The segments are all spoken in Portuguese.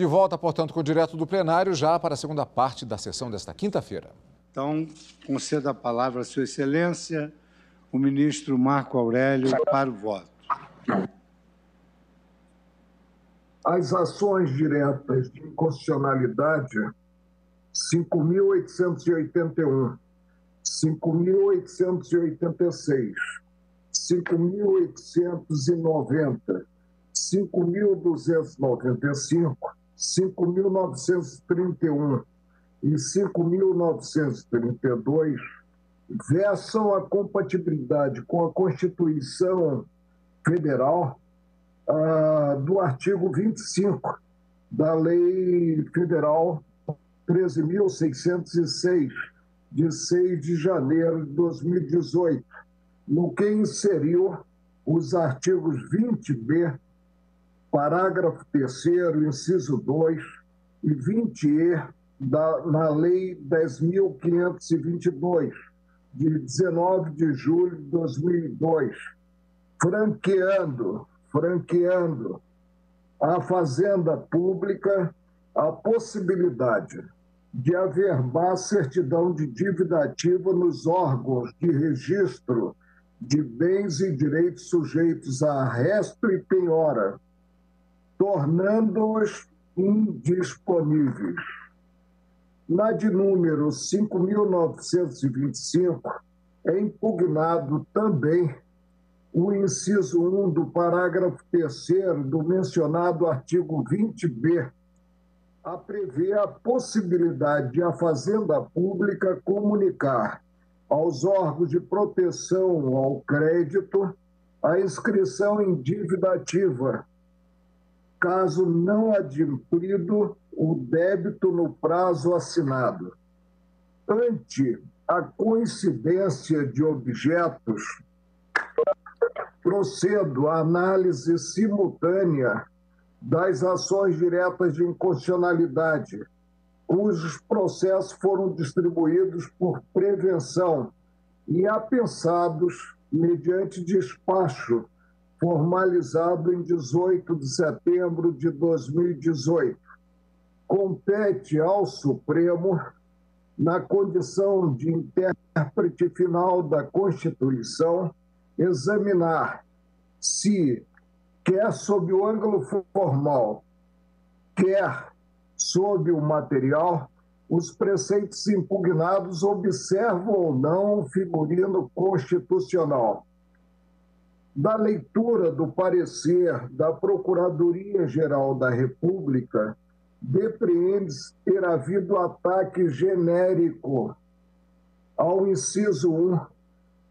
De volta, portanto, com o direto do plenário, já para a segunda parte da sessão desta quinta-feira. Então, concedo a palavra à Sua Excelência, o ministro Marco Aurélio, para o voto. As ações diretas de inconstitucionalidade 5.881, 5.886, 5.890, 5.295, 5.931 e 5.932 versam a compatibilidade com a Constituição Federal do artigo 25 da Lei Federal 13.606, de 6 de janeiro de 2018, no que inseriu os artigos 20b, parágrafo 3º, inciso 2, e 20e na Lei 10.522, de 19 de julho de 2002, franqueando à Fazenda Pública a possibilidade de averbar certidão de dívida ativa nos órgãos de registro de bens e direitos sujeitos a arresto e penhora, tornando-os indisponíveis. Na de número 5.925, é impugnado também o inciso 1 do parágrafo 3º do mencionado artigo 20b, a prever a possibilidade de a Fazenda Pública comunicar aos órgãos de proteção ao crédito a inscrição em dívida ativa, caso não adimplido o débito no prazo assinado. Ante a coincidência de objetos, procedo à análise simultânea das ações diretas de inconstitucionalidade, cujos processos foram distribuídos por prevenção e apensados mediante despacho formalizado em 18 de setembro de 2018. Compete ao Supremo, na condição de intérprete final da Constituição, examinar se, quer sob o ângulo formal, quer sob o material, os preceitos impugnados observam ou não o figurino constitucional. Da leitura do parecer da Procuradoria-Geral da República, depreende-se ter havido ataque genérico ao inciso 1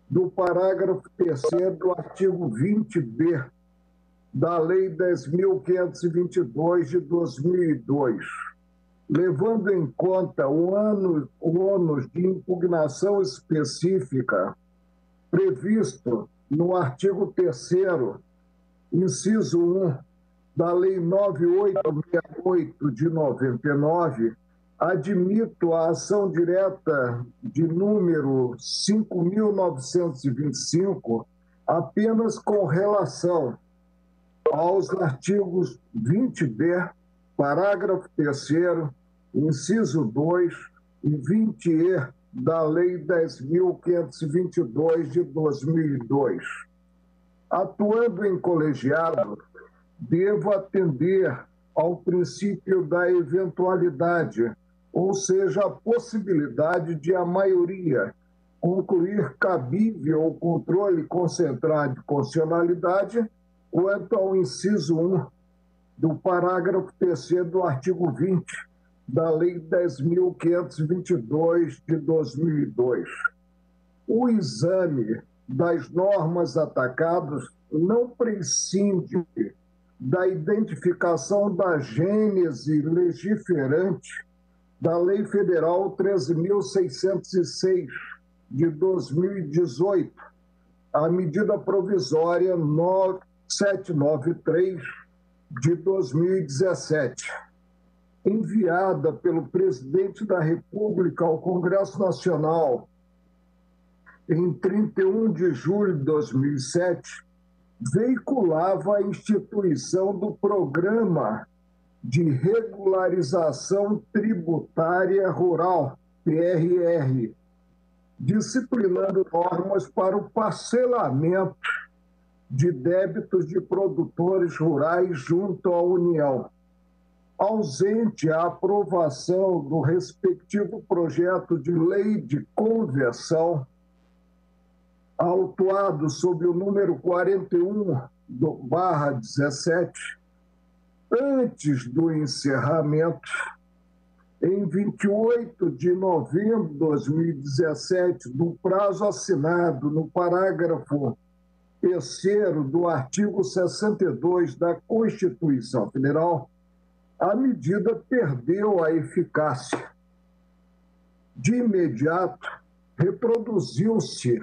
do parágrafo 3º do artigo 20b da Lei 10.522 de 2002, levando em conta o ônus de impugnação específica previsto no artigo 3º, inciso 1 da Lei 9868 de 99, admito a ação direta de número 5.925 apenas com relação aos artigos 20b, parágrafo 3º, inciso 2 e 20e da Lei 10.522 de 2002. Atuando em colegiado, devo atender ao princípio da eventualidade, ou seja, a possibilidade de a maioria concluir cabível o controle concentrado de constitucionalidade quanto ao inciso 1 do parágrafo 3º do artigo 20 da Lei 10.522 de 2002. O exame das normas atacadas não prescinde da identificação da gênese legiferante da Lei Federal 13.606 de 2018, a medida provisória 793 de 2017, enviada pelo presidente da República ao Congresso Nacional em 31 de julho de 2007, veiculava a instituição do Programa de Regularização Tributária Rural, PRR, disciplinando normas para o parcelamento de débitos de produtores rurais junto à União. Ausente a aprovação do respectivo projeto de lei de conversão, autuado sob o número 41/17, antes do encerramento, em 28 de novembro de 2017, do prazo assinado no parágrafo 3º do artigo 62 da Constituição Federal, a medida perdeu a eficácia. De imediato, reproduziu-se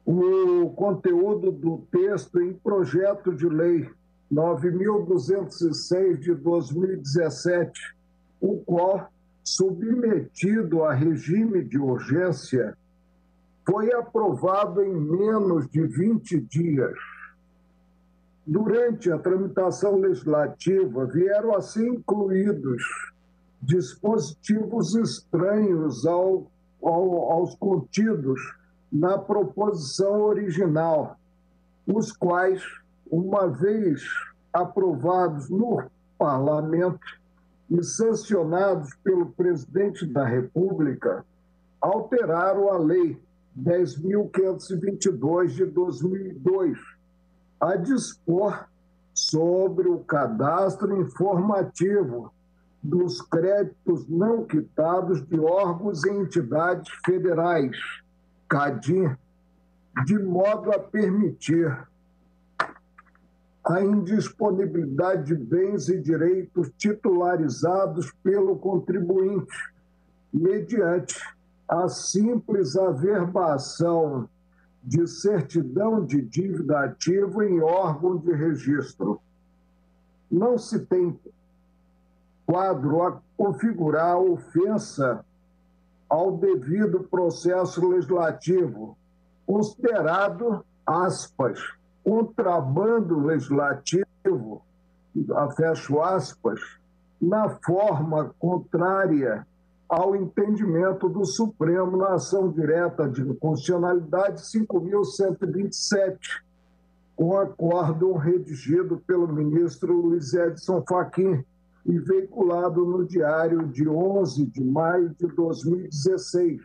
o conteúdo do texto em projeto de lei 9.206 de 2017, o qual, submetido a regime de urgência, foi aprovado em menos de 20 dias. Durante a tramitação legislativa, vieram a ser incluídos dispositivos estranhos aos contidos na proposição original, os quais, uma vez aprovados no Parlamento e sancionados pelo Presidente da República, alteraram a Lei 10.522 de 2002, a dispor sobre o cadastro informativo dos créditos não quitados de órgãos e entidades federais, CADIM, de modo a permitir a indisponibilidade de bens e direitos titularizados pelo contribuinte, mediante a simples averbação de certidão de dívida ativa em órgão de registro. Não se tem quadro a configurar a ofensa ao devido processo legislativo, considerado, aspas, contrabando legislativo, fecho aspas, na forma contrária ao entendimento do Supremo na ação direta de constitucionalidade 5.127, com acórdão redigido pelo ministro Luiz Edson Fachin e veiculado no Diário de 11 de maio de 2016,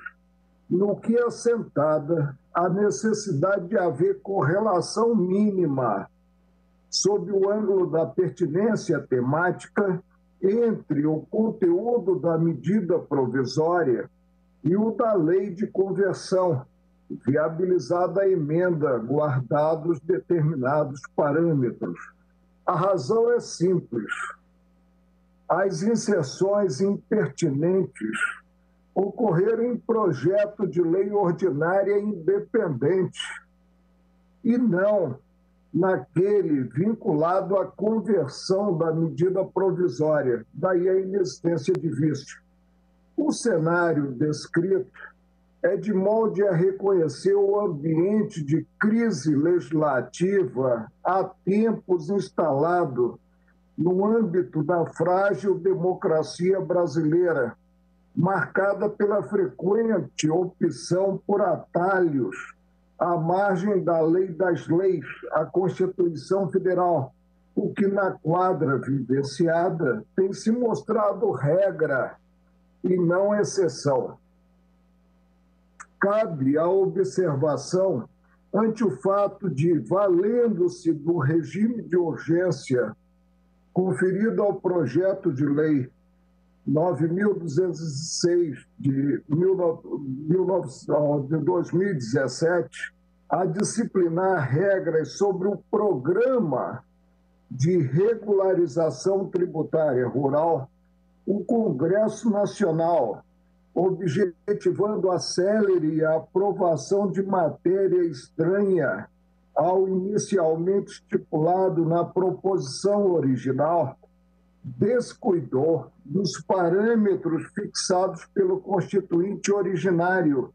no que assentada a necessidade de haver correlação mínima sob o ângulo da pertinência temática entre o conteúdo da medida provisória e o da lei de conversão, viabilizada a emenda, guardados determinados parâmetros. A razão é simples. As inserções impertinentes ocorreram em projeto de lei ordinária independente e não naquele vinculado à conversão da medida provisória, daí a inexistência de vício. O cenário descrito é de molde a reconhecer o ambiente de crise legislativa há tempos instalado no âmbito da frágil democracia brasileira, marcada pela frequente opção por atalhos à margem da lei das leis, a Constituição Federal, o que na quadra vivenciada tem se mostrado regra e não exceção. Cabe a observação ante o fato de, valendo-se do regime de urgência conferido ao projeto de lei 9.206 de 2017, a disciplinar regras sobre o programa de regularização tributária rural, o Congresso Nacional, objetivando a célere aprovação de matéria estranha ao inicialmente estipulado na proposição original, descuidou dos parâmetros fixados pelo Constituinte originário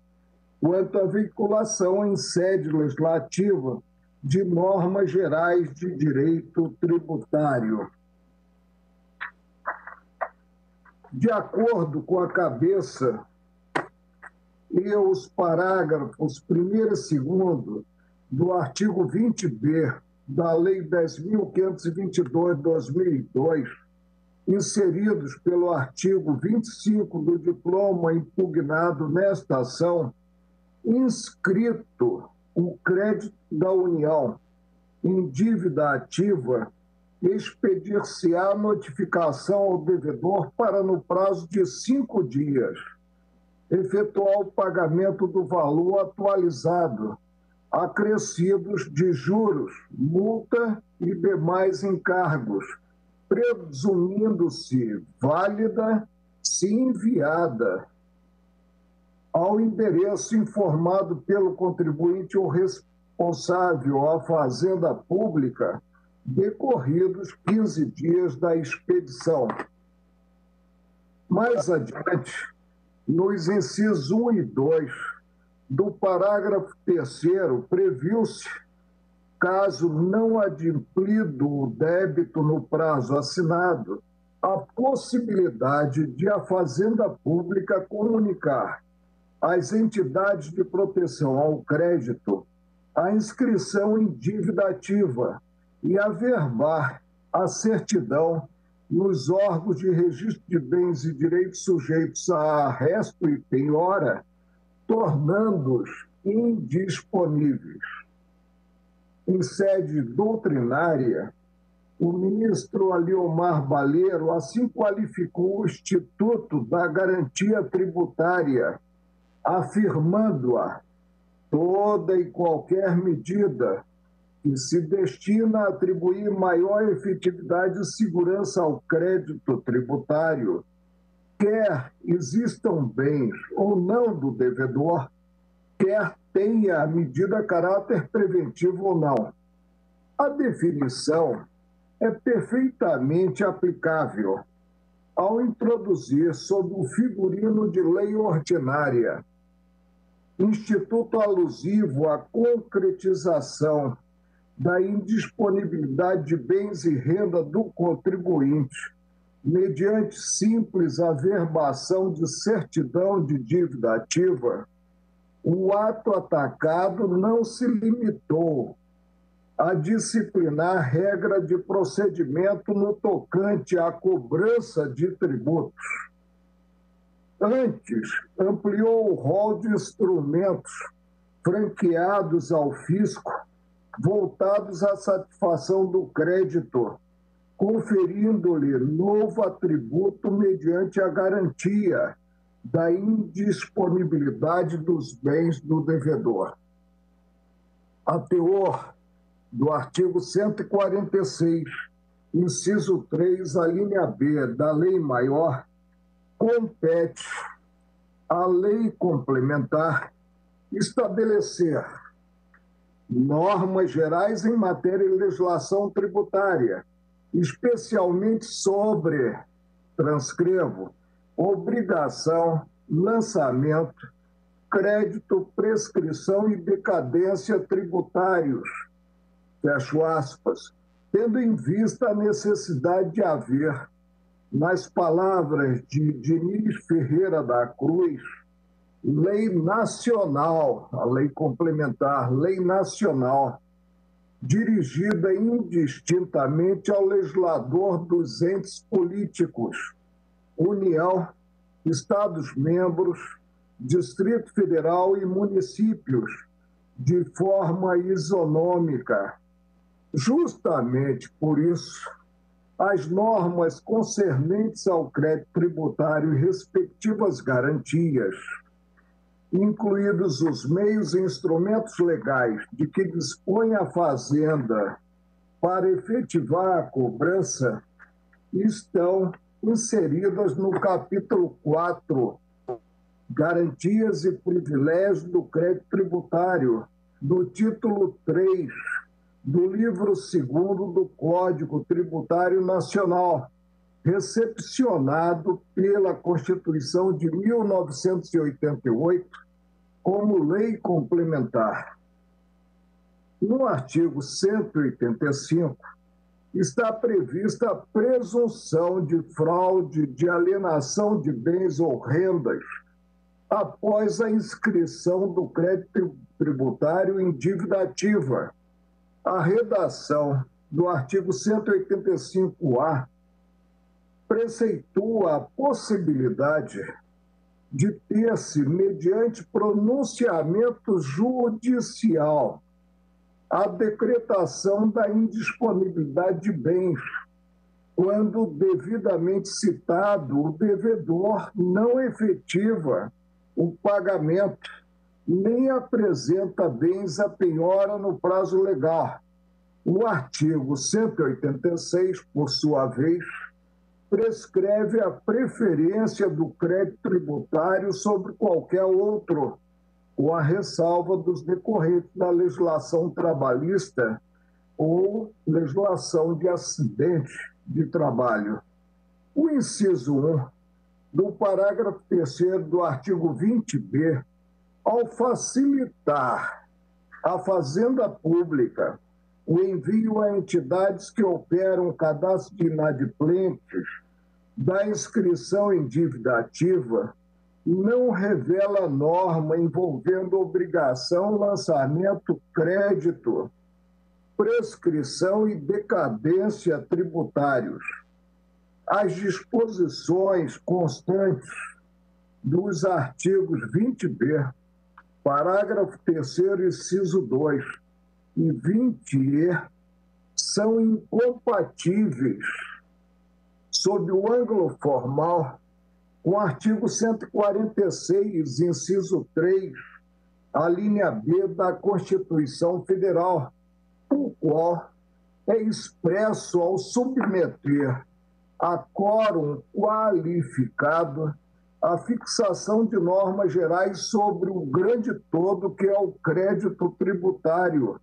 quanto à vinculação em sede legislativa de normas gerais de direito tributário. De acordo com a cabeça e os parágrafos 1º e 2º do artigo 20b da Lei 10.522 de 2002, inseridos pelo artigo 25 do diploma impugnado nesta ação, inscrito o crédito da União em dívida ativa, expedir-se-á notificação ao devedor para, no prazo de 5 dias, efetuar o pagamento do valor atualizado, acrescidos de juros, multa e demais encargos, presumindo-se válida se enviada ao endereço informado pelo contribuinte ou responsável à Fazenda Pública, decorridos 15 dias da expedição. Mais adiante, nos incisos 1 e 2 do parágrafo 3º, previu-se, caso não adimplido o débito no prazo assinado, a possibilidade de a Fazenda Pública comunicar às entidades de proteção ao crédito a inscrição em dívida ativa e averbar a certidão nos órgãos de registro de bens e direitos sujeitos a arresto e penhora, tornando-os indisponíveis. Em sede doutrinária, o ministro Aliomar Baleiro assim qualificou o Instituto da Garantia Tributária, afirmando-a toda e qualquer medida que se destina a atribuir maior efetividade e segurança ao crédito tributário, quer existam bens ou não do devedor, quer tenha a medida caráter preventivo ou não. A definição é perfeitamente aplicável ao introduzir sob o figurino de lei ordinária instituto alusivo à concretização da indisponibilidade de bens e renda do contribuinte, mediante simples averbação de certidão de dívida ativa, o ato atacado não se limitou a disciplinar regra de procedimento no tocante à cobrança de tributos. Antes, ampliou o rol de instrumentos franqueados ao fisco voltados à satisfação do crédito, conferindo-lhe novo atributo mediante a garantia da indisponibilidade dos bens do devedor. A teor do artigo 146, inciso 3, a linha B da Lei Maior, compete à lei complementar estabelecer normas gerais em matéria de legislação tributária, especialmente sobre, transcrevo, obrigação, lançamento, crédito, prescrição e decadência tributários, fecho aspas, tendo em vista a necessidade de haver, nas palavras de Diniz Ferreira da Cruz, lei nacional, a lei complementar, lei nacional, dirigida indistintamente ao legislador dos entes políticos, União, Estados-membros, Distrito Federal e municípios, de forma isonômica. Justamente por isso, as normas concernentes ao crédito tributário e respectivas garantias, incluídos os meios e instrumentos legais de que dispõe a Fazenda para efetivar a cobrança, estão inseridas no capítulo 4, Garantias e Privilégios do Crédito Tributário, do título 3 do livro 2º do Código Tributário Nacional, recepcionado pela Constituição de 1988 como lei complementar. No artigo 185, está prevista a presunção de fraude, de alienação de bens ou rendas após a inscrição do crédito tributário em dívida ativa. A redação do artigo 185-A preceitua a possibilidade de ter-se, mediante pronunciamento judicial, a decretação da indisponibilidade de bens, quando devidamente citado, o devedor não efetiva o pagamento, nem apresenta bens à penhora no prazo legal. O artigo 186, por sua vez, prescreve a preferência do crédito tributário sobre qualquer outro, com a ressalva dos decorrentes da legislação trabalhista ou legislação de acidente de trabalho. O inciso 1 do parágrafo 3º do artigo 20b, ao facilitar à Fazenda Pública o envio a entidades que operam cadastro de inadimplentes da inscrição em dívida ativa, não revela norma envolvendo obrigação, lançamento, crédito, prescrição e decadência tributários. As disposições constantes dos artigos 20b, parágrafo 3º, inciso 2 e 20e são incompatíveis, sob o ângulo formal, com o artigo 146, inciso 3, a linha B da Constituição Federal, o qual é expresso ao submeter a quórum qualificado a fixação de normas gerais sobre o grande todo que é o crédito tributário,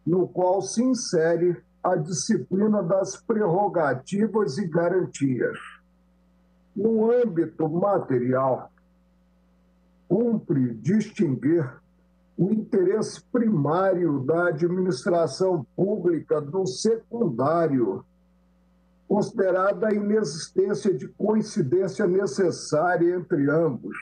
no qual se insere a disciplina das prerrogativas e garantias. No âmbito material, cumpre distinguir o interesse primário da administração pública do secundário, considerada a inexistência de coincidência necessária entre ambos.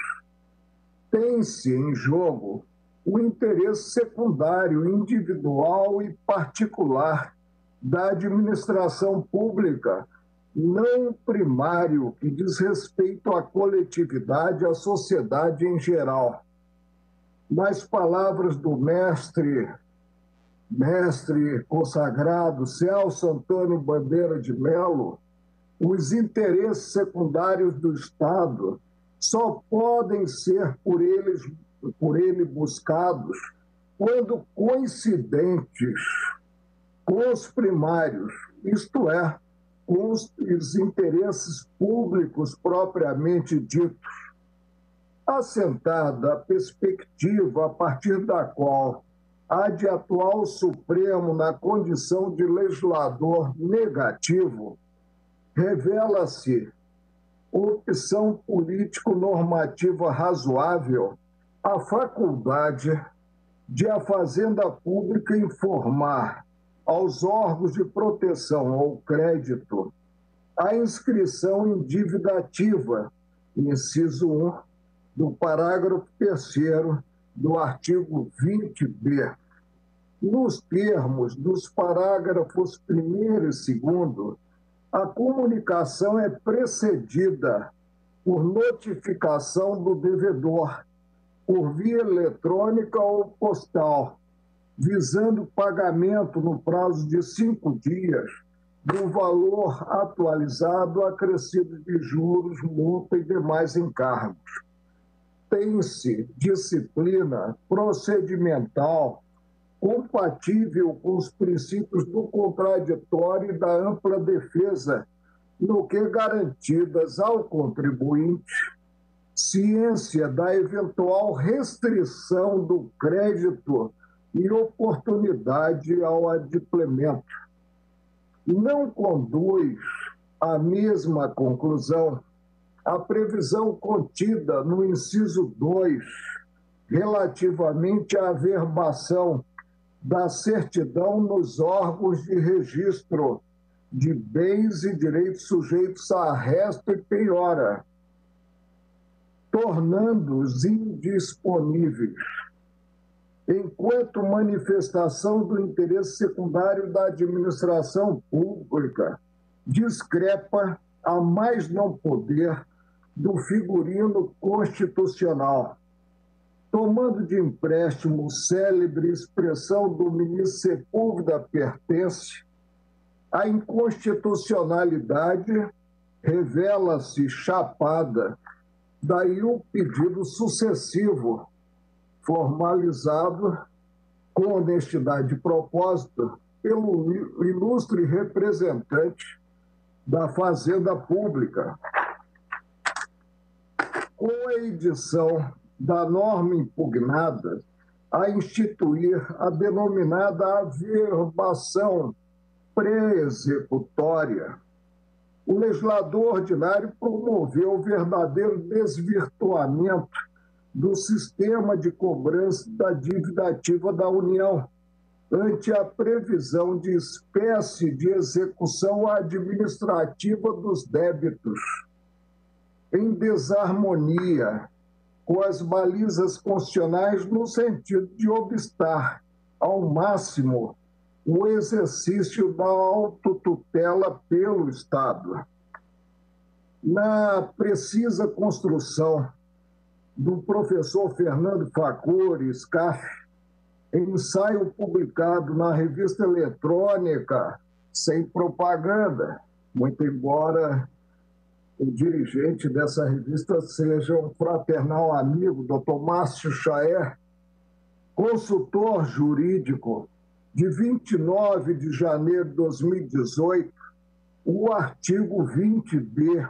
Tem-se em jogo o interesse secundário, individual e particular da administração pública, não primário, que diz respeito à coletividade, à sociedade em geral. Nas palavras do mestre consagrado Celso Antônio Bandeira de Melo, os interesses secundários do Estado só podem ser por ele buscados quando coincidentes com os primários, isto é, com os interesses públicos propriamente ditos. Assentada a perspectiva a partir da qual há de atuar o Supremo na condição de legislador negativo, revela-se opção político-normativa razoável a faculdade de a Fazenda Pública informar aos órgãos de proteção ao crédito a inscrição em dívida ativa, inciso 1, do parágrafo 3º do artigo 20b. Nos termos dos parágrafos 1º e 2º, a comunicação é precedida por notificação do devedor, por via eletrônica ou postal, visando pagamento no prazo de 5 dias do valor atualizado acrescido de juros, multa e demais encargos. Tem-se disciplina procedimental compatível com os princípios do contraditório e da ampla defesa, no que garantidas ao contribuinte ciência da eventual restrição do crédito e oportunidade ao adimplemento. Não conduz à mesma conclusão a previsão contida no inciso 2, relativamente à averbação da certidão nos órgãos de registro de bens e direitos sujeitos a arresto e penhora, tornando-os indisponíveis, enquanto manifestação do interesse secundário da administração pública discrepa a mais não poder do figurino constitucional. Tomando de empréstimo célebre expressão do ministro Sepúlveda Pertence, a inconstitucionalidade revela-se chapada, daí o pedido sucessivo, formalizado com honestidade de propósito pelo ilustre representante da Fazenda Pública. Com a edição da norma impugnada, a instituir a denominada averbação pré-executória, o legislador ordinário promoveu o verdadeiro desvirtuamento do sistema de cobrança da dívida ativa da União, ante a previsão de espécie de execução administrativa dos débitos, em desarmonia com as balizas constitucionais no sentido de obstar ao máximo o exercício da autotutela pelo Estado. Na precisa construção do professor Fernando Facuri, SCAF, ensaio publicado na revista eletrônica Sem Propaganda, muito embora o dirigente dessa revista seja um fraternal amigo, Dr. Márcio Chaer, consultor jurídico, de 29 de janeiro de 2018, o artigo 20b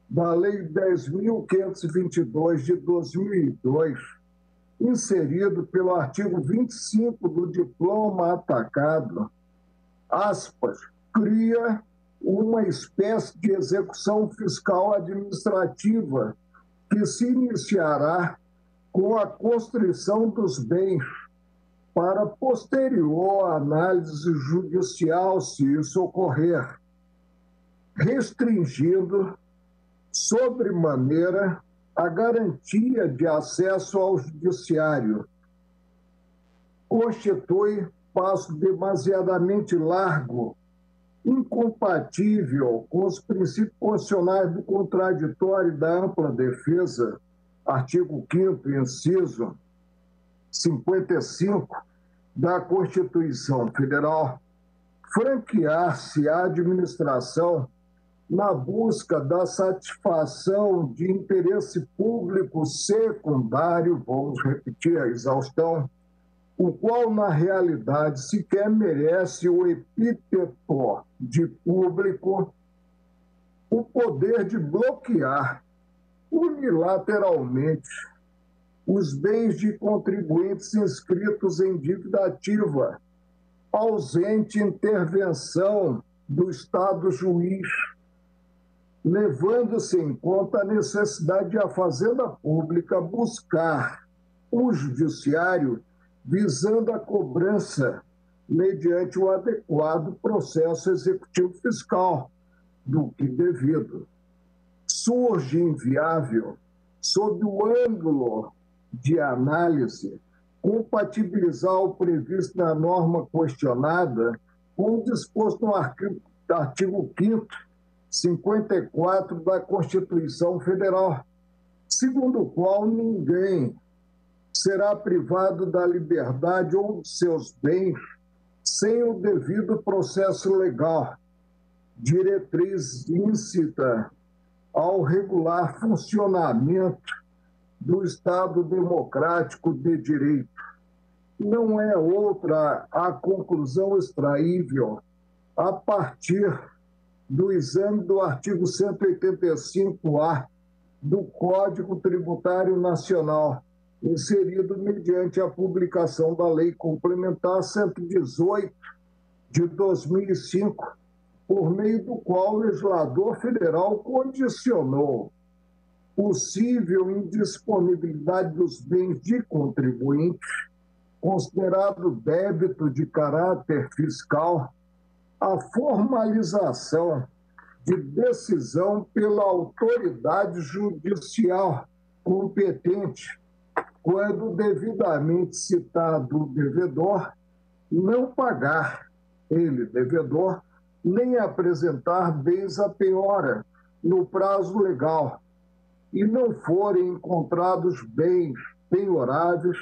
da Lei 10.522 de 2002, inserido pelo artigo 25 do diploma atacado, aspas, cria uma espécie de execução fiscal administrativa que se iniciará com a constrição dos bens para posterior análise judicial, se isso ocorrer, restringindo sobremaneira a garantia de acesso ao judiciário. Constitui passo demasiadamente largo, incompatível com os princípios constitucionais do contraditório e da ampla defesa, artigo 5º, inciso 55 da Constituição Federal, franquear-se a administração na busca da satisfação de interesse público secundário, vamos repetir a exaustão, o qual, na realidade, sequer merece o epíteto de público, o poder de bloquear unilateralmente os bens de contribuintes inscritos em dívida ativa, ausente intervenção do Estado juiz, levando-se em conta a necessidade de a Fazenda Pública buscar o judiciário visando a cobrança mediante o adequado processo executivo fiscal, do que devido. Surge inviável, sob o ângulo de análise, compatibilizar o previsto na norma questionada com o disposto no artigo 5º, 54 da Constituição Federal, segundo o qual ninguém será privado da liberdade ou de seus bens sem o devido processo legal, diretriz íncita ao regular funcionamento do Estado democrático de direito. Não é outra a conclusão extraível a partir do exame do artigo 185-A do Código Tributário Nacional, inserido mediante a publicação da Lei Complementar 118 de 2005, por meio do qual o legislador federal condicionou possível indisponibilidade dos bens de contribuinte, considerado débito de caráter fiscal, a formalização de decisão pela autoridade judicial competente, quando devidamente citado o devedor, não pagar, ele, devedor, nem apresentar bens à penhora no prazo legal e não forem encontrados bens penhoráveis,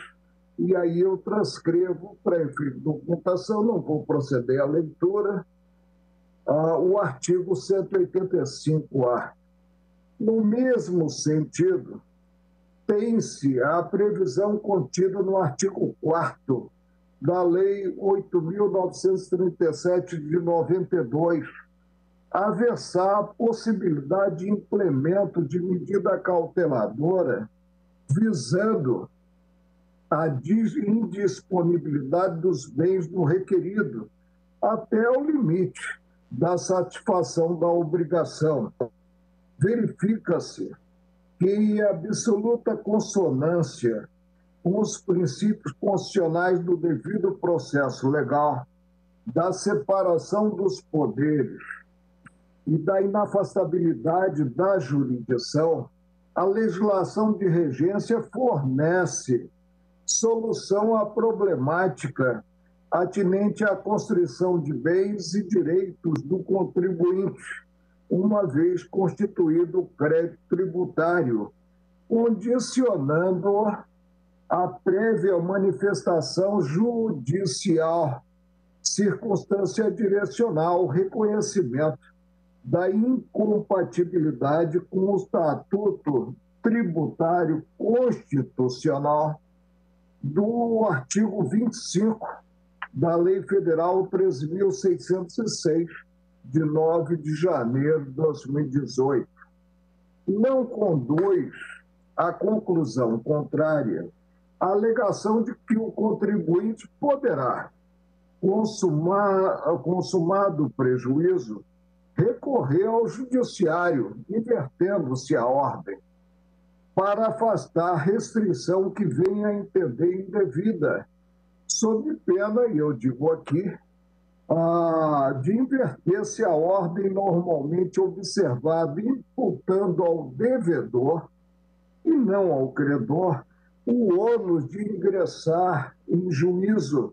e aí eu transcrevo para efeito de documentação, não vou proceder à leitura, o artigo 185-A. No mesmo sentido, tem-se a previsão contida no artigo 4º da Lei 8.937 de 92, a versar a possibilidade de implemento de medida cauteladora visando a indisponibilidade dos bens do requerido até o limite da satisfação da obrigação. Verifica-se que, em absoluta consonância com os princípios constitucionais do devido processo legal, da separação dos poderes e da inafastabilidade da jurisdição, a legislação de regência fornece solução à problemática atinente à constrição de bens e direitos do contribuinte, uma vez constituído o crédito tributário, condicionando a prévia manifestação judicial, circunstância direcional ao reconhecimento da incompatibilidade com o Estatuto Tributário Constitucional do artigo 25 da Lei Federal 13.606, de 9 de janeiro de 2018. Não conduz à conclusão contrária a alegação de que o contribuinte poderá, consumado o prejuízo, recorrer ao judiciário, invertendo-se a ordem, para afastar a restrição que venha a entender indevida, sob pena, e eu digo aqui, de inverter-se a ordem normalmente observada, imputando ao devedor e não ao credor o ônus de ingressar em juízo,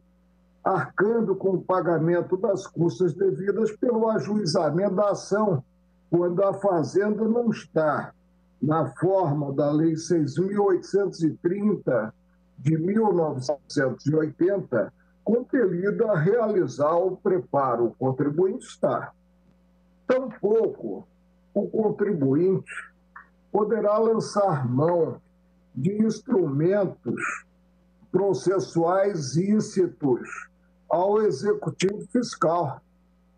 arcando com o pagamento das custas devidas pelo ajuizamento da ação, quando a fazenda não está, na forma da Lei 6.830 de 1980, compelida a realizar o preparo. O contribuinte está. Tampouco o contribuinte poderá lançar mão de instrumentos processuais íncitos ao Executivo Fiscal,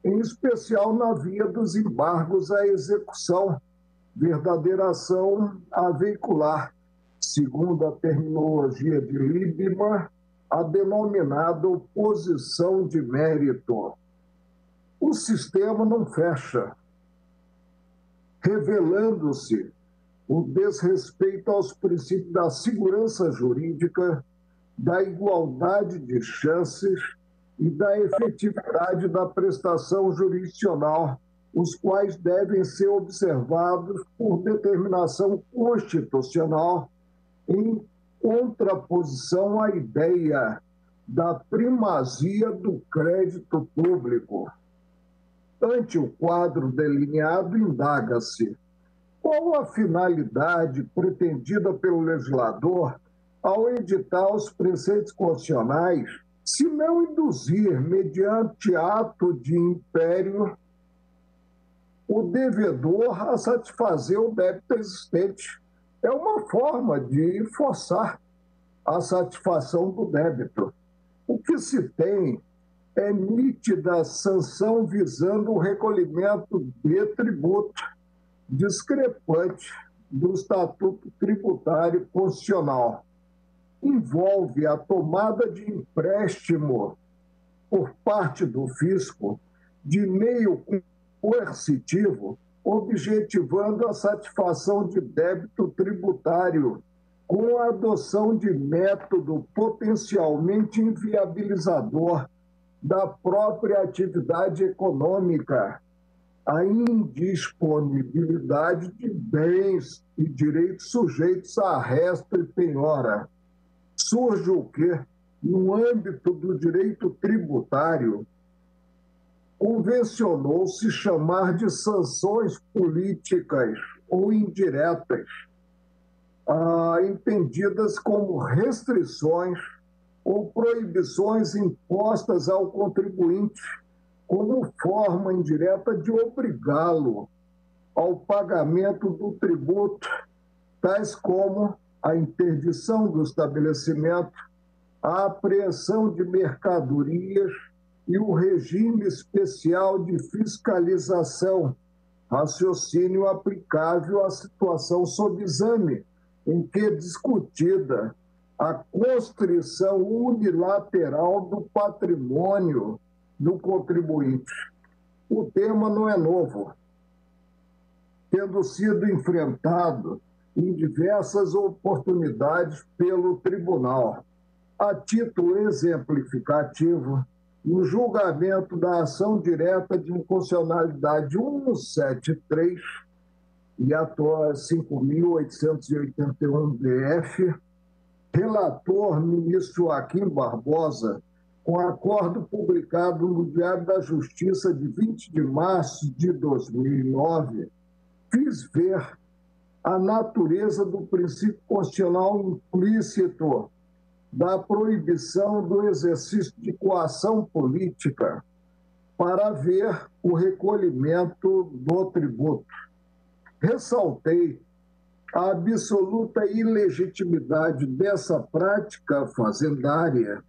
em especial na via dos embargos à execução, verdadeira ação a veicular, segundo a terminologia de Liebman, a denominada oposição de mérito. O sistema não fecha, revelando-se o desrespeito aos princípios da segurança jurídica, da igualdade de chances e da efetividade da prestação jurisdicional, os quais devem ser observados por determinação constitucional em contraposição à ideia da primazia do crédito público. Ante o quadro delineado, indaga-se: qual a finalidade pretendida pelo legislador ao editar os preceitos constitucionais, se não induzir, mediante ato de império, o devedor a satisfazer o débito existente? É uma forma de forçar a satisfação do débito. O que se tem é nítida sanção visando o recolhimento de tributo discrepante do Estatuto Tributário Constitucional. Envolve a tomada de empréstimo por parte do fisco de meio coercitivo, objetivando a satisfação de débito tributário com a adoção de método potencialmente inviabilizador da própria atividade econômica, a indisponibilidade de bens e direitos sujeitos a resto e penhora. Surge o quê? No âmbito do direito tributário, convencionou-se chamar de sanções políticas ou indiretas, entendidas como restrições ou proibições impostas ao contribuinte como forma indireta de obrigá-lo ao pagamento do tributo, tais como a interdição do estabelecimento, a apreensão de mercadorias e o regime especial de fiscalização, raciocínio aplicável à situação sob exame, em que é discutida a constrição unilateral do patrimônio do contribuinte. O tema não é novo, tendo sido enfrentado em diversas oportunidades pelo tribunal. A título exemplificativo, no julgamento da ação direta de inconstitucionalidade 173 e atual 5.881 DF, relator ministro Joaquim Barbosa, com acordo publicado no Diário da Justiça de 20 de março de 2009, fiz ver a natureza do princípio constitucional implícito da proibição do exercício de coação política para ver o recolhimento do tributo. Ressaltei a absoluta ilegitimidade dessa prática fazendária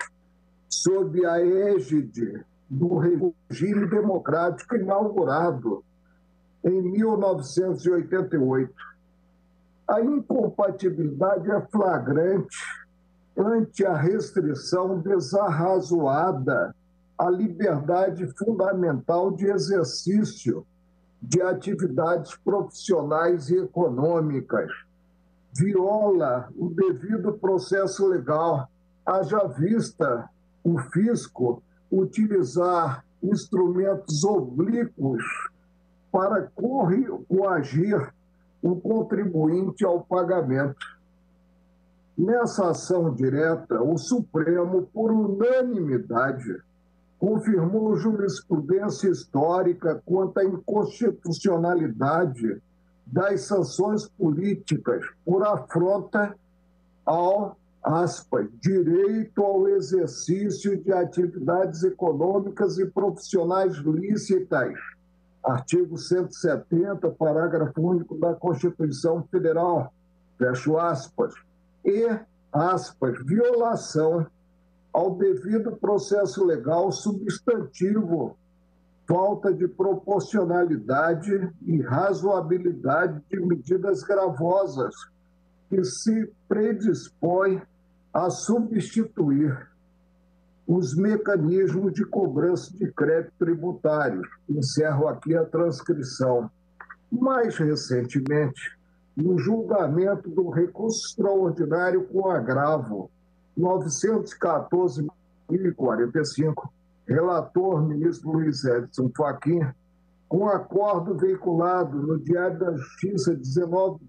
sob a égide do regime democrático inaugurado em 1988. A incompatibilidade é flagrante ante a restrição desarrazoada à liberdade fundamental de exercício de atividades profissionais e econômicas. Viola o devido processo legal, haja vista o fisco utilizar instrumentos oblíquos para coagir o contribuinte ao pagamento. Nessa ação direta, o Supremo, por unanimidade, confirmou jurisprudência histórica quanto à inconstitucionalidade das sanções políticas por afronta ao, aspas, direito ao exercício de atividades econômicas e profissionais lícitas, artigo 170, parágrafo único da Constituição Federal, fecho aspas, e, aspas, violação ao devido processo legal substantivo, falta de proporcionalidade e razoabilidade de medidas gravosas que se predispõem a substituir os mecanismos de cobrança de crédito tributários. Encerro aqui a transcrição. Mais recentemente, no julgamento do recurso extraordinário com agravo 914.045, relator ministro Luiz Edson Fachin, com acordo veiculado no Diário da Justiça 19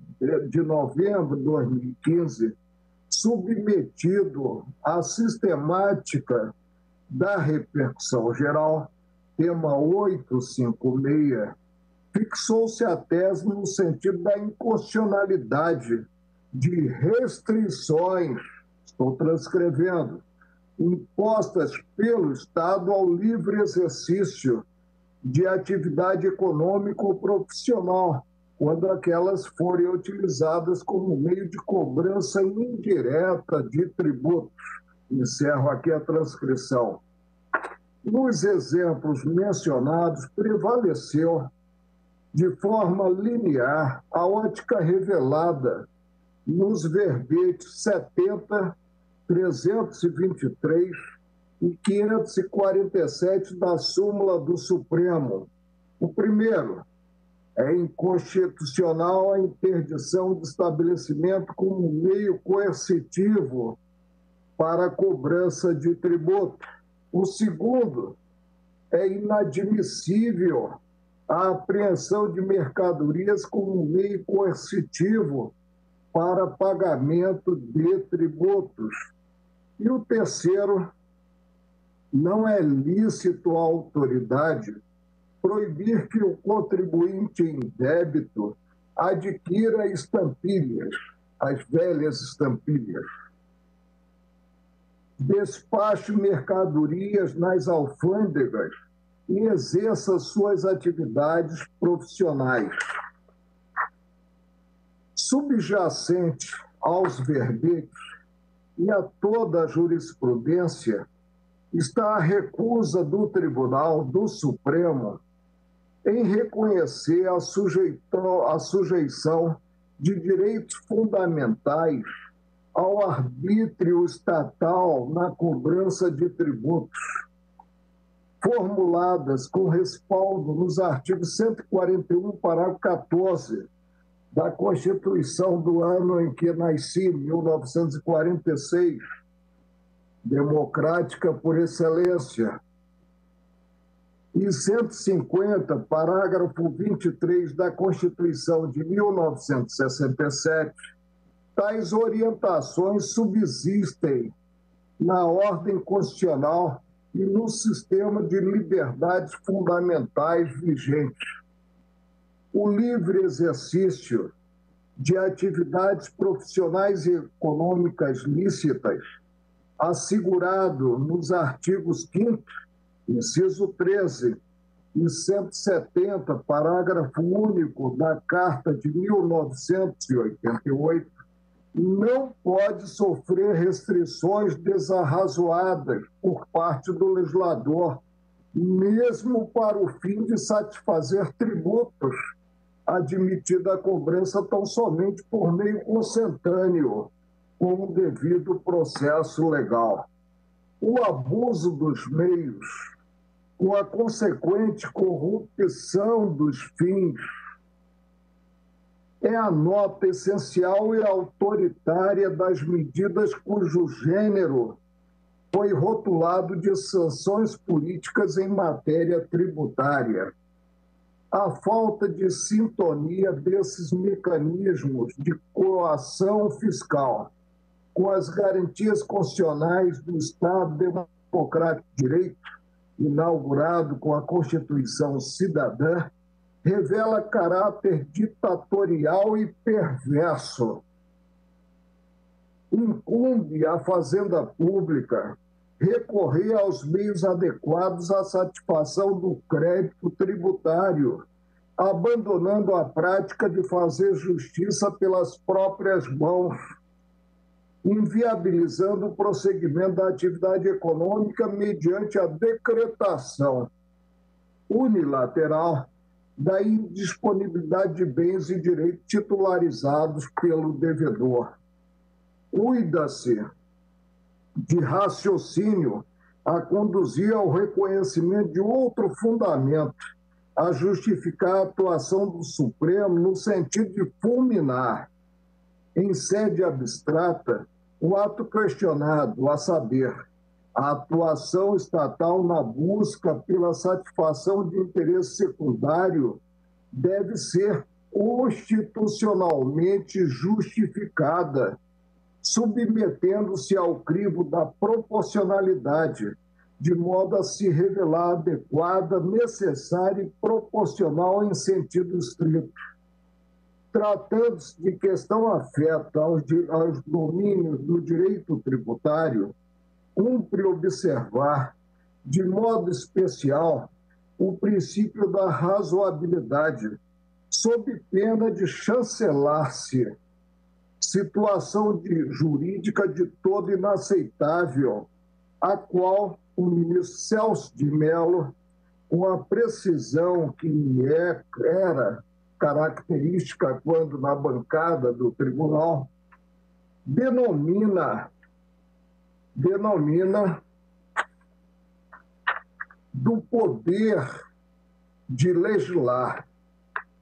de novembro de 2015, submetido à sistemática da repercussão geral, tema 856, fixou-se a tese no sentido da inconstitucionalidade de restrições, estou transcrevendo, impostas pelo Estado ao livre exercício de atividade econômica ou profissional, quando aquelas forem utilizadas como meio de cobrança indireta de tributos. Encerro aqui a transcrição. Nos exemplos mencionados, prevaleceu de forma linear a ótica revelada nos verbetes 70, 323 e 547 da súmula do Supremo. O primeiro, é inconstitucional a interdição de estabelecimento como meio coercitivo para a cobrança de tributo. O segundo, é inadmissível a apreensão de mercadorias como meio coercitivo para pagamento de tributos. E o terceiro, não é lícito à autoridade proibir que o contribuinte em débito adquira estampilhas, as velhas estampilhas, despache mercadorias nas alfândegas e exerça suas atividades profissionais. Subjacente aos verbetes e a toda a jurisprudência está a recusa do Tribunal do Supremo em reconhecer a sujeição de direitos fundamentais ao arbítrio estatal na cobrança de tributos, formuladas com respaldo nos artigos 141, parágrafo 14, da Constituição do ano em que nasci, 1946, democrática por excelência, e 150, parágrafo 23 da Constituição de 1967, tais orientações subsistem na ordem constitucional e no sistema de liberdades fundamentais vigente. O livre exercício de atividades profissionais e econômicas lícitas, assegurado nos artigos 5º, inciso 13 e 170, parágrafo único da Carta de 1988, não pode sofrer restrições desarrazoadas por parte do legislador, mesmo para o fim de satisfazer tributos, admitida a cobrança tão somente por meio consentâneo, com o devido processo legal. O abuso dos meios, com a consequente corrupção dos fins, é a nota essencial e autoritária das medidas cujo gênero foi rotulado de sanções políticas em matéria tributária. A falta de sintonia desses mecanismos de coação fiscal com as garantias constitucionais do Estado Democrático de Direito, inaugurado com a Constituição Cidadã, revela caráter ditatorial e perverso. Incumbe à Fazenda Pública recorrer aos meios adequados à satisfação do crédito tributário, abandonando a prática de fazer justiça pelas próprias mãos, inviabilizando o prosseguimento da atividade econômica mediante a decretação unilateral da indisponibilidade de bens e direitos titularizados pelo devedor. Cuida-se de raciocínio a conduzir ao reconhecimento de outro fundamento, a justificar a atuação do Supremo no sentido de fulminar, em sede abstrata, o ato questionado, a saber, a atuação estatal na busca pela satisfação de interesse secundário deve ser constitucionalmente justificada, submetendo-se ao crivo da proporcionalidade, de modo a se revelar adequada, necessária e proporcional em sentido estrito. Tratando-se de questão afeta aos domínios do direito tributário, cumpre observar, de modo especial, o princípio da razoabilidade, sob pena de chancelar-se situação jurídica de todo inaceitável, a qual o ministro Celso de Mello, com a precisão que era característica quando na bancada do tribunal, denomina do poder de legislar.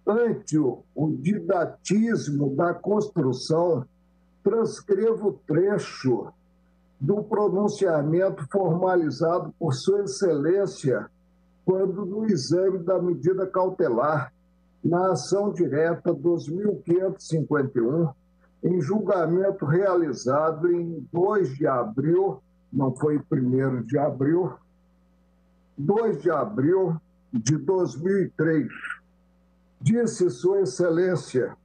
Ante o didatismo da construção, transcrevo o trecho do pronunciamento formalizado por Sua Excelência quando no exame da medida cautelar na ação direta 2551, em julgamento realizado em 2 de abril, não foi 1º de abril, 2 de abril de 2003. Disse Sua Excelência: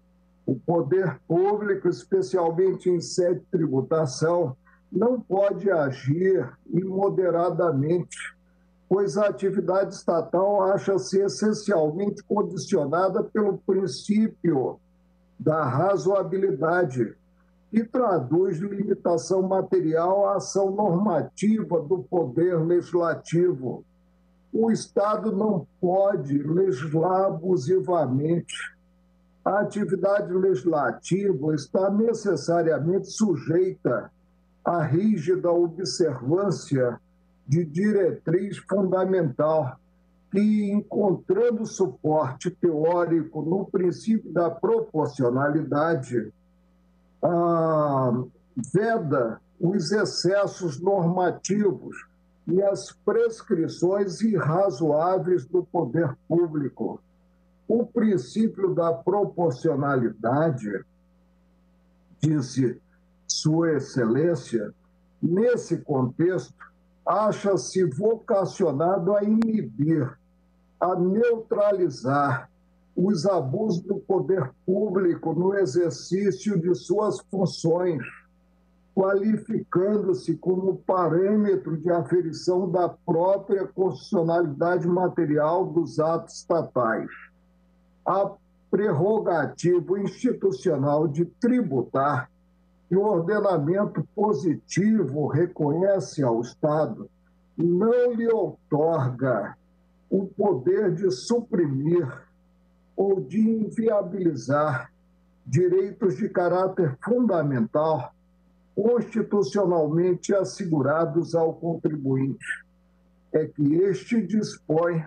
o poder público, especialmente em sede de tributação, não pode agir imoderadamente, pois a atividade estatal acha-se essencialmente condicionada pelo princípio da razoabilidade, que traduz limitação material à ação normativa do poder legislativo. O Estado não pode legislar abusivamente. A atividade legislativa está necessariamente sujeita à rígida observância de diretriz fundamental que, encontrando suporte teórico no princípio da proporcionalidade, veda os excessos normativos e as prescrições irrazoáveis do poder público. O princípio da proporcionalidade, disse Sua Excelência, nesse contexto, acha-se vocacionado a inibir, a neutralizar os abusos do poder público no exercício de suas funções, qualificando-se como parâmetro de aferição da própria constitucionalidade material dos atos estatais. A prerrogativa institucional de tributar, que o ordenamento positivo reconhece ao Estado, não lhe outorga o poder de suprimir ou de inviabilizar direitos de caráter fundamental constitucionalmente assegurados ao contribuinte. É que este dispõe,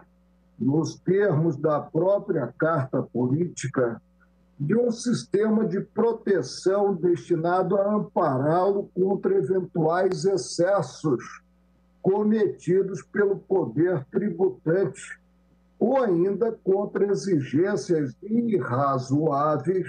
nos termos da própria Carta Política, de um sistema de proteção destinado a ampará-lo contra eventuais excessos cometidos pelo poder tributante ou ainda contra exigências irrazoáveis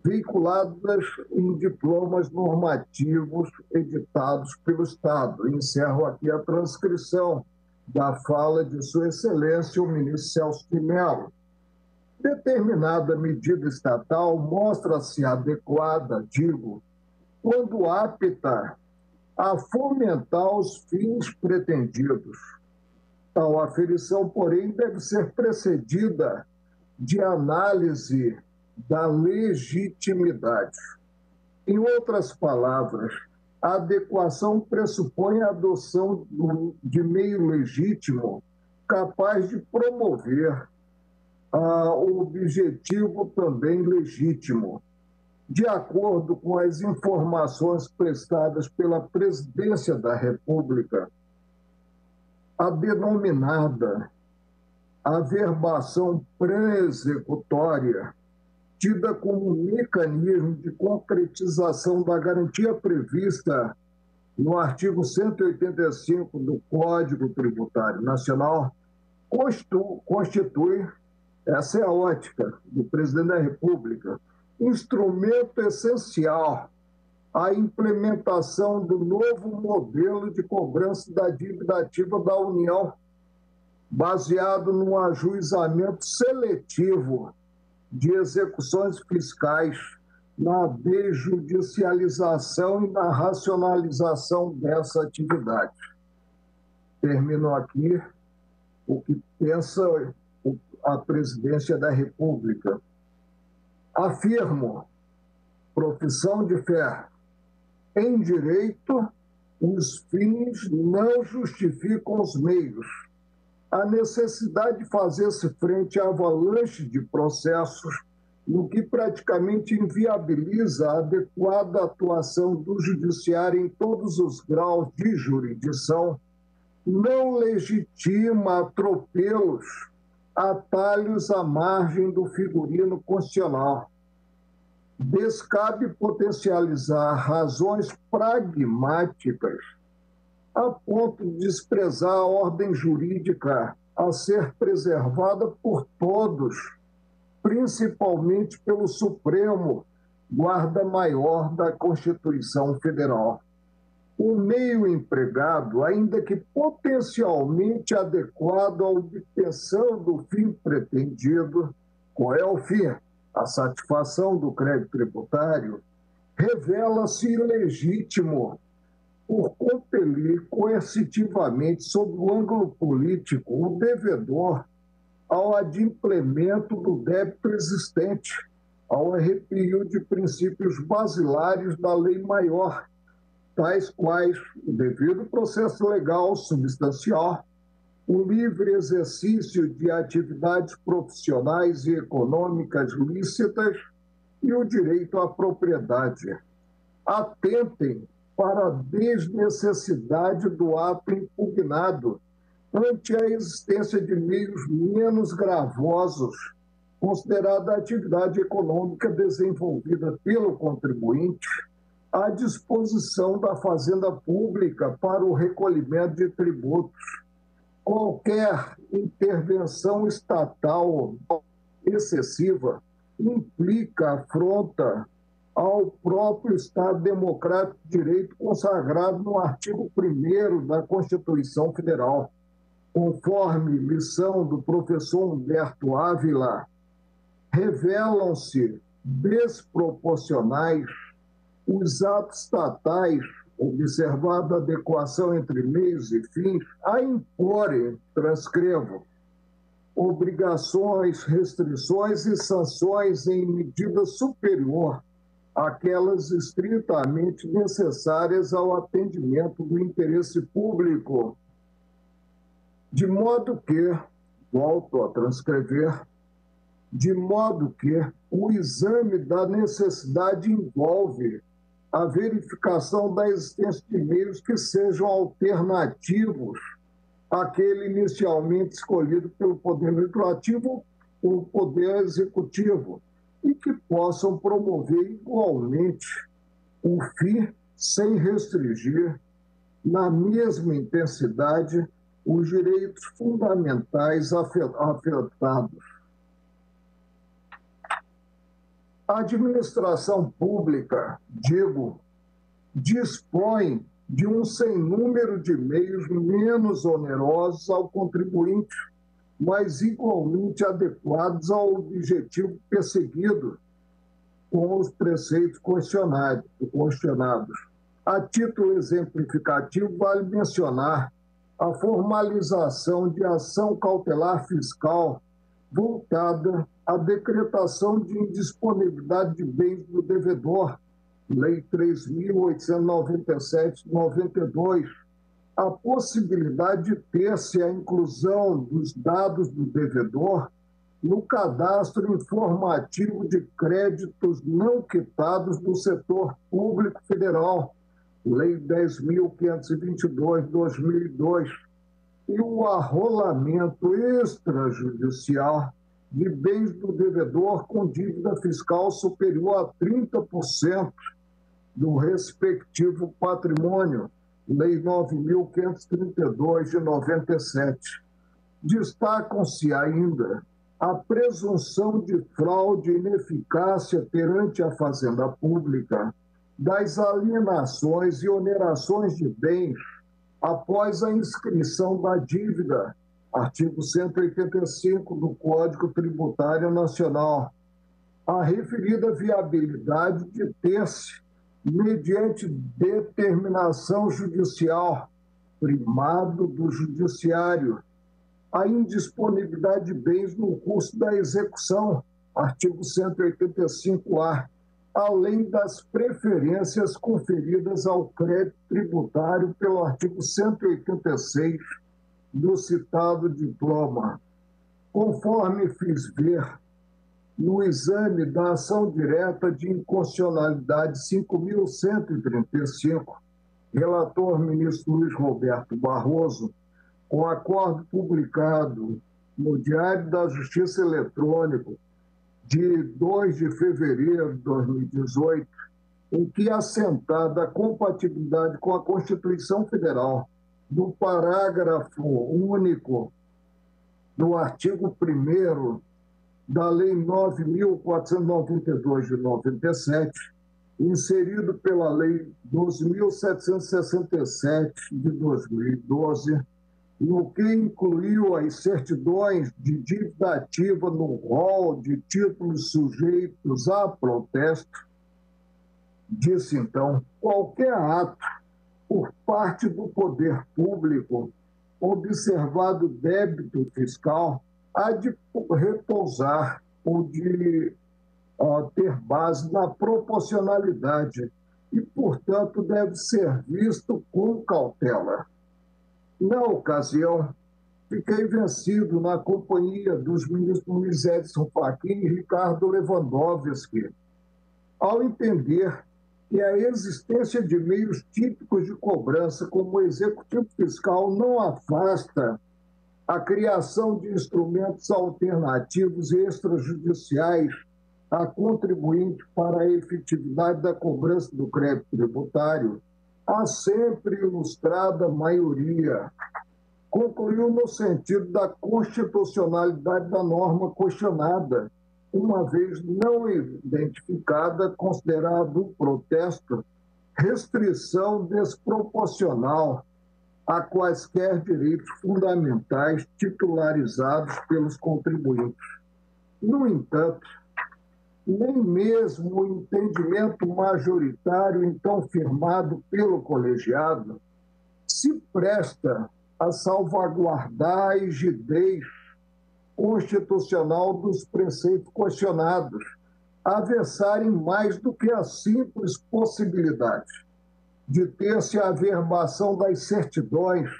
vinculadas em diplomas normativos editados pelo Estado. Encerro aqui a transcrição da fala de Sua Excelência, o ministro Celso de Mello. Determinada medida estatal mostra-se adequada, quando apta a fomentar os fins pretendidos. Tal aferição, porém, deve ser precedida de análise da legitimidade. Em outras palavras, a adequação pressupõe a adoção de meio legítimo capaz de promover o objetivo também legítimo. De acordo com as informações prestadas pela Presidência da República, a denominada averbação pré-executória, tida como mecanismo de concretização da garantia prevista no artigo 185 do Código Tributário Nacional, constitui, essa é a ótica do Presidente da República, instrumento essencial à implementação do novo modelo de cobrança da dívida ativa da União, baseado num ajuizamento seletivo de execuções fiscais, na desjudicialização e na racionalização dessa atividade. Termino aqui o que pensa a Presidência da República. Afirmo, profissão de fé, em direito, os fins não justificam os meios. A necessidade de fazer-se frente à avalanche de processos, no que praticamente inviabiliza a adequada atuação do judiciário em todos os graus de jurisdição, não legitima atropelos, atalhos à margem do figurino constitucional. descabe potencializar razões pragmáticas a ponto de desprezar a ordem jurídica a ser preservada por todos, principalmente pelo Supremo, guarda-maior da Constituição Federal. O meio empregado, ainda que potencialmente adequado à obtenção do fim pretendido, qual é o fim? A satisfação do crédito tributário, revela-se ilegítimo por compelir coercitivamente, sob o ângulo político, o devedor ao adimplemento do débito existente, ao arrepio de princípios basilares da lei maior, tais quais o devido processo legal substancial, o livre exercício de atividades profissionais e econômicas lícitas e o direito à propriedade. Atentem para a desnecessidade do ato impugnado ante a existência de meios menos gravosos, considerada a atividade econômica desenvolvida pelo contribuinte à disposição da Fazenda Pública para o recolhimento de tributos. Qualquer intervenção estatal excessiva implica afronta ao próprio Estado Democrático de Direito consagrado no artigo 1º da Constituição Federal. Conforme lição do professor Humberto Ávila, revelam-se desproporcionais os atos estatais, observada a adequação entre meios e fins, a imporem, transcrevo, obrigações, restrições e sanções em medida superior àquelas estritamente necessárias ao atendimento do interesse público, de modo que, volto a transcrever, de modo que o exame da necessidade envolve a verificação da existência de meios que sejam alternativos àquele inicialmente escolhido pelo Poder Legislativo ou Poder Executivo e que possam promover igualmente o fim sem restringir, na mesma intensidade, os direitos fundamentais afetados. A administração pública, dispõe de um sem número de meios menos onerosos ao contribuinte, mas igualmente adequados ao objetivo perseguido com os preceitos questionados. A título exemplificativo, vale mencionar a formalização de ação cautelar fiscal voltada à decretação de indisponibilidade de bens do devedor, Lei 3.897/92, a possibilidade de ter-se a inclusão dos dados do devedor no cadastro informativo de créditos não quitados do setor público federal, Lei 10.522/2002, e o arrolamento extrajudicial de bens do devedor com dívida fiscal superior a 30% do respectivo patrimônio, Lei 9.532/97. Destacam-se ainda a presunção de fraude e ineficácia perante a Fazenda Pública das alienações e onerações de bens após a inscrição da dívida, artigo 185 do Código Tributário Nacional. A referida viabilidade de ter-se, mediante determinação judicial, primado do judiciário, a indisponibilidade de bens no curso da execução, artigo 185-A, além das preferências conferidas ao crédito tributário pelo artigo 186 do citado diploma. Conforme fiz ver no exame da ação direta de inconstitucionalidade 5.135, relator ministro Luiz Roberto Barroso, com acordo publicado no Diário da Justiça Eletrônico de 2 de fevereiro de 2018, em que é assentada a compatibilidade com a Constituição Federal do parágrafo único do artigo 1º da Lei 9.492 de 97, inserido pela Lei 12.767 de 2012, no que incluiu as certidões de dívida ativa no rol de títulos sujeitos a protesto. Disse, então, qualquer ato por parte do poder público, observado débito fiscal, há de repousar ou de ter base na proporcionalidade e, portanto, deve ser visto com cautela. Na ocasião, fiquei vencido na companhia dos ministros Luiz Edson Fachin e Ricardo Lewandowski, ao entender que a existência de meios típicos de cobrança como o executivo fiscal não afasta a criação de instrumentos alternativos e extrajudiciais a contribuinte para a efetividade da cobrança do crédito tributário, há sempre ilustrada maioria. Concluiu no sentido da constitucionalidade da norma questionada, uma vez não identificada, considerado um protesto, restrição desproporcional a quaisquer direitos fundamentais titularizados pelos contribuintes. No entanto, nem mesmo o entendimento majoritário, então firmado pelo colegiado, se presta a salvaguardar a rigidez constitucional dos preceitos questionados, a versarem mais do que a simples possibilidade de ter-se a averbação das certidões,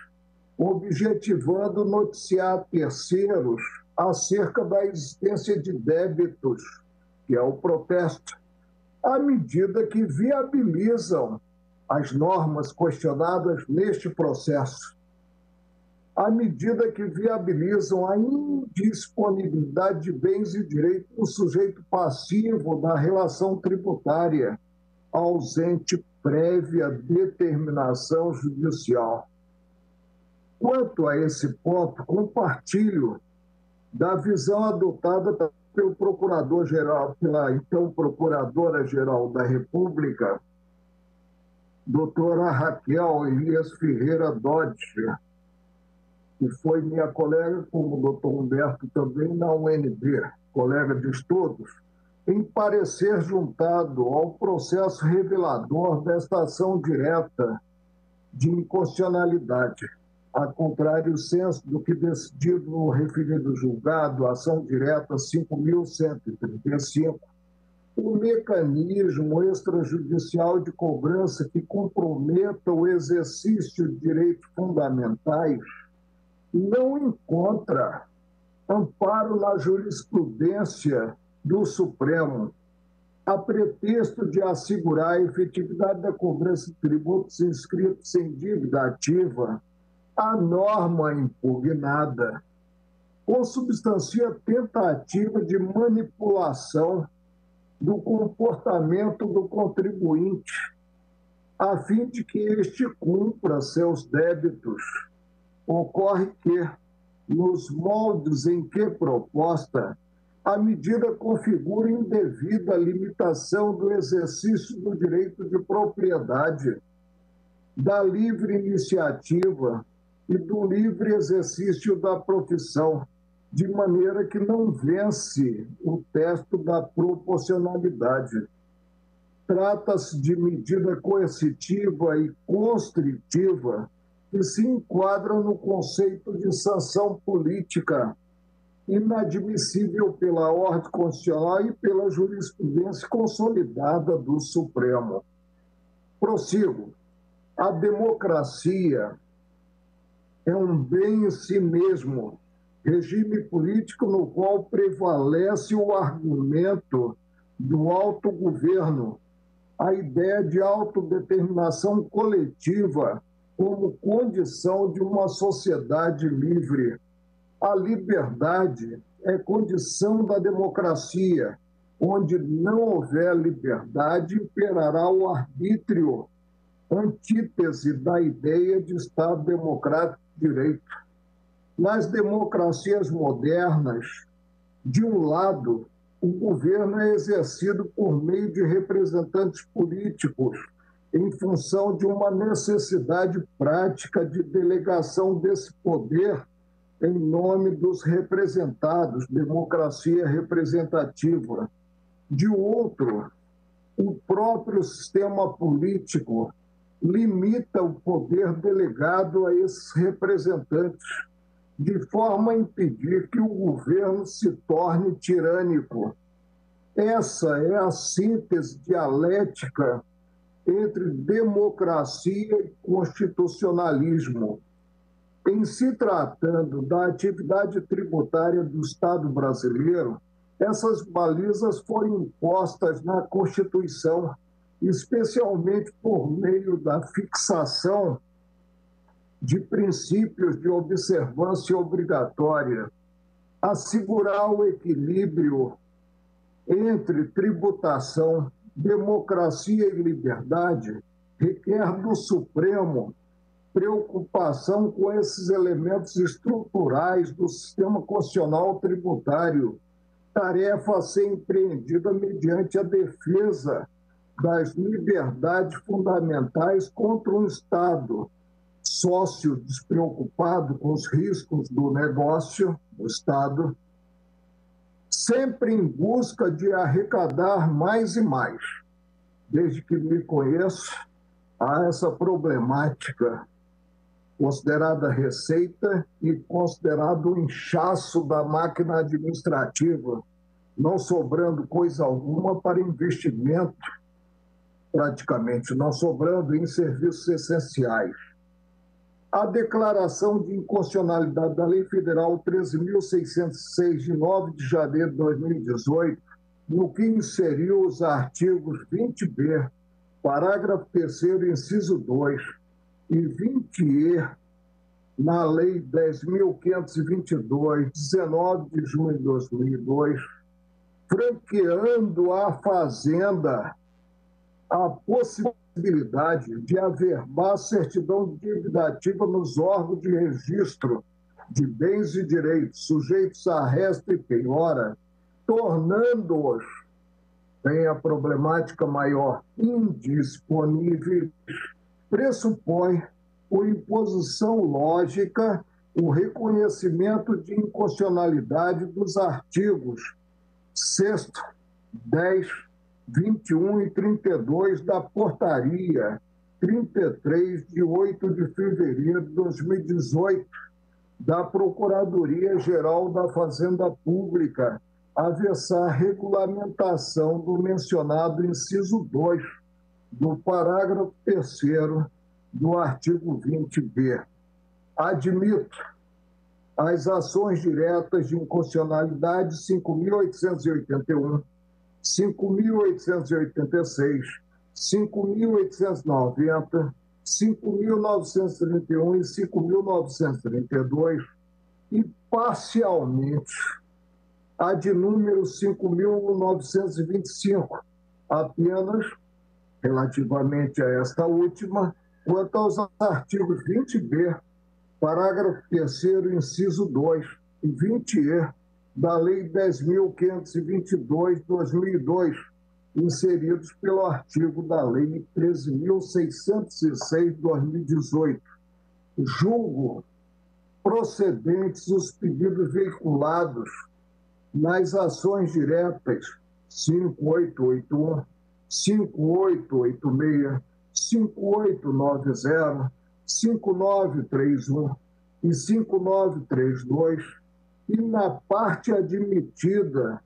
objetivando noticiar a terceiros acerca da existência de débitos, que é o protesto, à medida que viabilizam as normas questionadas neste processo, à medida que viabilizam a indisponibilidade de bens e direitos do sujeito passivo da relação tributária, ausente prévia determinação judicial. Quanto a esse ponto, compartilho da visão adotada pelo Procurador-Geral, pela então Procuradora-Geral da República, doutora Raquel Elias Ferreira Dodge, que foi minha colega, como o doutor Humberto também, na UNB, colega de estudos, em parecer juntado ao processo revelador desta ação direta de inconstitucionalidade, a contrário senso do que decidido no referido julgado, ação direta 5.135, o mecanismo extrajudicial de cobrança que comprometa o exercício de direitos fundamentais não encontra amparo na jurisprudência do Supremo, a pretexto de assegurar a efetividade da cobrança de tributos inscritos sem dívida ativa, a norma impugnada consubstancia tentativa de manipulação do comportamento do contribuinte, a fim de que este cumpra seus débitos. Ocorre que, nos moldes em que proposta, a medida configura indevida limitação do exercício do direito de propriedade, da livre iniciativa e do livre exercício da profissão, de maneira que não vence o teste da proporcionalidade. Trata-se de medida coercitiva e constritiva que se enquadram no conceito de sanção política, inadmissível pela ordem constitucional e pela jurisprudência consolidada do Supremo. Prossigo. A democracia é um bem em si mesmo, regime político no qual prevalece o argumento do autogoverno, a ideia de autodeterminação coletiva como condição de uma sociedade livre. A liberdade é condição da democracia onde não houver liberdade, imperará o arbítrio, antítese da ideia de Estado democrático de direito. Nas democracias modernas, de um lado, o governo é exercido por meio de representantes políticos, em função de uma necessidade prática de delegação desse poder em nome dos representados, democracia representativa. De outro, o próprio sistema político limita o poder delegado a esses representantes, de forma a impedir que o governo se torne tirânico. Essa é a síntese dialética entre democracia e constitucionalismo. Em se tratando da atividade tributária do Estado brasileiro, essas balizas foram impostas na Constituição, especialmente por meio da fixação de princípios de observância obrigatória, assegurar o equilíbrio entre tributação, democracia e liberdade requer do Supremo preocupação com esses elementos estruturais do sistema constitucional tributário, tarefa a ser empreendida mediante a defesa das liberdades fundamentais contra um Estado sócio despreocupado com os riscos do negócio do Estado, sempre em busca de arrecadar mais e mais. Desde que me conheço, há essa problemática considerada receita e considerado o inchaço da máquina administrativa, não sobrando coisa alguma para investimento, praticamente, não sobrando em serviços essenciais. A declaração de inconstitucionalidade da Lei Federal 13.606, de 9 de janeiro de 2018, no que inseriu os artigos 20b, parágrafo 3º, inciso 2, e 20e, na Lei 10.522, 19 de junho de 2002, franqueando à Fazenda a possibilidade de averbar certidão de dívida ativa nos órgãos de registro de bens e direitos sujeitos a resta e penhora, tornando-os, tem a problemática maior, indisponíveis, pressupõe por imposição lógica o reconhecimento de inconstitucionalidade dos artigos 6º, 10, 21 e 32 da Portaria 33, de 8 de fevereiro de 2018, da Procuradoria-Geral da Fazenda Pública, a versar regulamentação do mencionado inciso 2 do parágrafo 3º do artigo 20b. Admito as ações diretas de inconstitucionalidade 5.881, 5.886, 5.890, 5.931 e 5.932 e, parcialmente, a de número 5.925, apenas relativamente a esta última, quanto aos artigos 20b, parágrafo 3º, inciso 2 e 20e da Lei 10.522 de 2002, inseridos pelo artigo da Lei 13.606 de 2018. Julgo procedentes os pedidos veiculados nas ações diretas 5881, 5886, 5890, 5931 e 5932, e na parte admitida,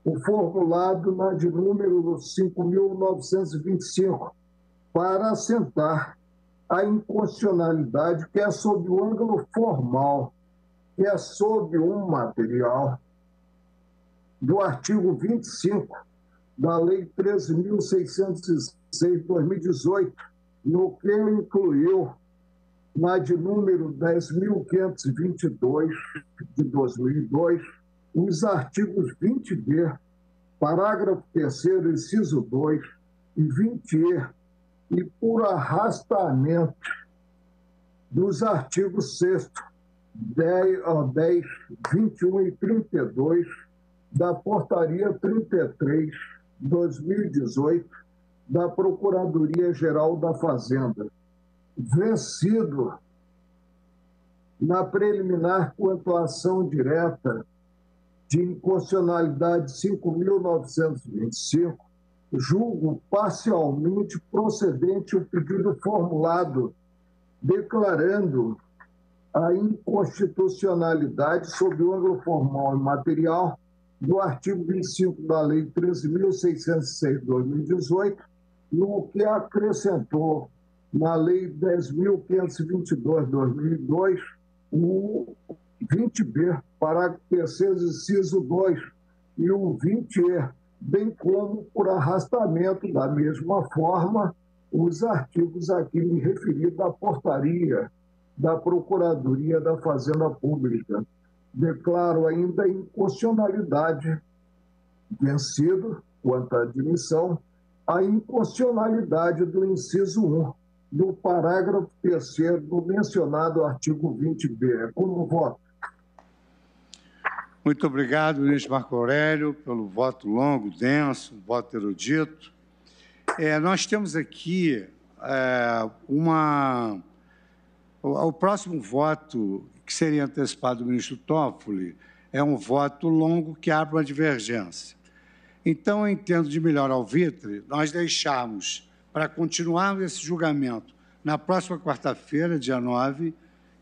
o formulado na de número 5.925, para assentar a inconstitucionalidade, que é sob o ângulo formal, que é sob um material do artigo 25 da Lei 13.606 de 2018, no que incluiu na de número 10.522 de 2002, os artigos 20b, parágrafo 3º, inciso 2 e 20E, e por arrastamento dos artigos 6º, 10, 21 e 32 da Portaria 33/2018 da Procuradoria-Geral da Fazenda, vencido na preliminar quanto à ação direta de inconstitucionalidade 5.925, julgo parcialmente procedente o pedido formulado declarando a inconstitucionalidade sob o ângulo formal e material do artigo 25 da Lei 13.606 de 2018, no que acrescentou na Lei 10.522 de 2002, o 20B, parágrafo 3º, inciso 2, e o 20E, bem como por arrastamento da mesma forma os artigos aqui me referidos da portaria da Procuradoria da Fazenda Pública. Declaro ainda a inconstitucionalidade, vencido, quanto à admissão, a inconstitucionalidade do inciso 1 do parágrafo 3º do mencionado artigo 20B. Como voto? Muito obrigado, ministro Marco Aurélio, pelo voto longo, denso, voto erudito. Nós temos aqui o próximo voto, que seria antecipado do ministro Toffoli, é um voto longo que abre uma divergência. Então, eu entendo de melhor alvitre nós deixarmos para continuarmos esse julgamento na próxima quarta-feira, dia 9,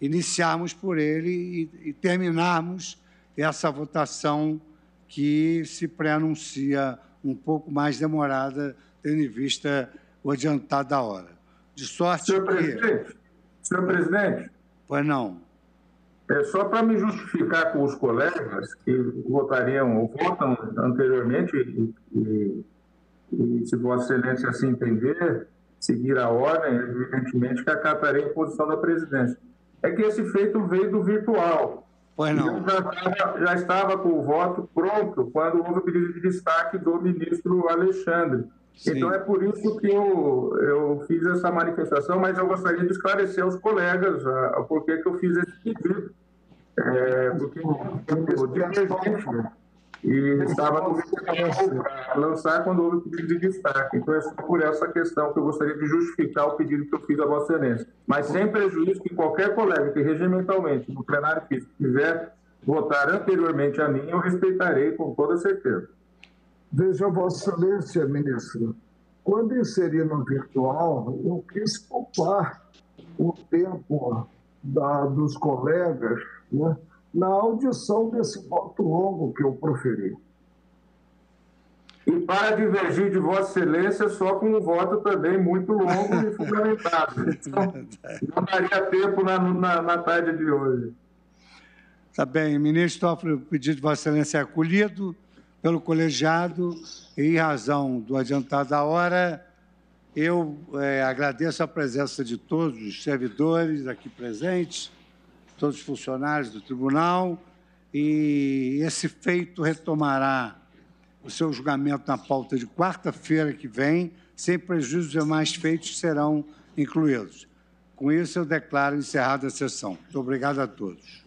iniciarmos por ele e terminarmos essa votação que se pré-anuncia um pouco mais demorada, tendo em vista o adiantado da hora. De sorte Senhor presidente. Pois não. Só para me justificar com os colegas que votam anteriormente e se Vossa Excelência assim entender, seguir a ordem, evidentemente que acatarei a posição da presidência. É que esse feito veio do virtual. Pois não. Eu já estava com o voto pronto quando houve o pedido de destaque do ministro Alexandre. Sim. Então, é por isso que eu fiz essa manifestação, mas eu gostaria de esclarecer aos colegas por que eu fiz esse pedido. Porque eu de emergência e estava no virtual para lançar quando houve o pedido de destaque. Então, é só por essa questão que eu gostaria de justificar o pedido que eu fiz a Vossa Excelência. Mas sem prejuízo que qualquer colega que regimentalmente, no plenário físico, quiser votar anteriormente a mim, eu respeitarei com toda certeza. Veja, Vossa Excelência, ministro, quando inseri no virtual, eu quis poupar o tempo dos colegas, né, na audição desse voto longo que eu proferi. E para divergir de Vossa Excelência, só com um voto também muito longo e fundamentado. Então, não daria tempo na tarde de hoje. Tá bem, ministro Toffoli, o pedido de Vossa Excelência é acolhido pelo colegiado e, em razão do adiantado da hora, eu agradeço a presença de todos os servidores aqui presentes, todos os funcionários do tribunal, e esse feito retomará o seu julgamento na pauta de quarta-feira que vem, sem prejuízo, os demais feitos serão incluídos. Com isso, eu declaro encerrada a sessão. Muito obrigado a todos.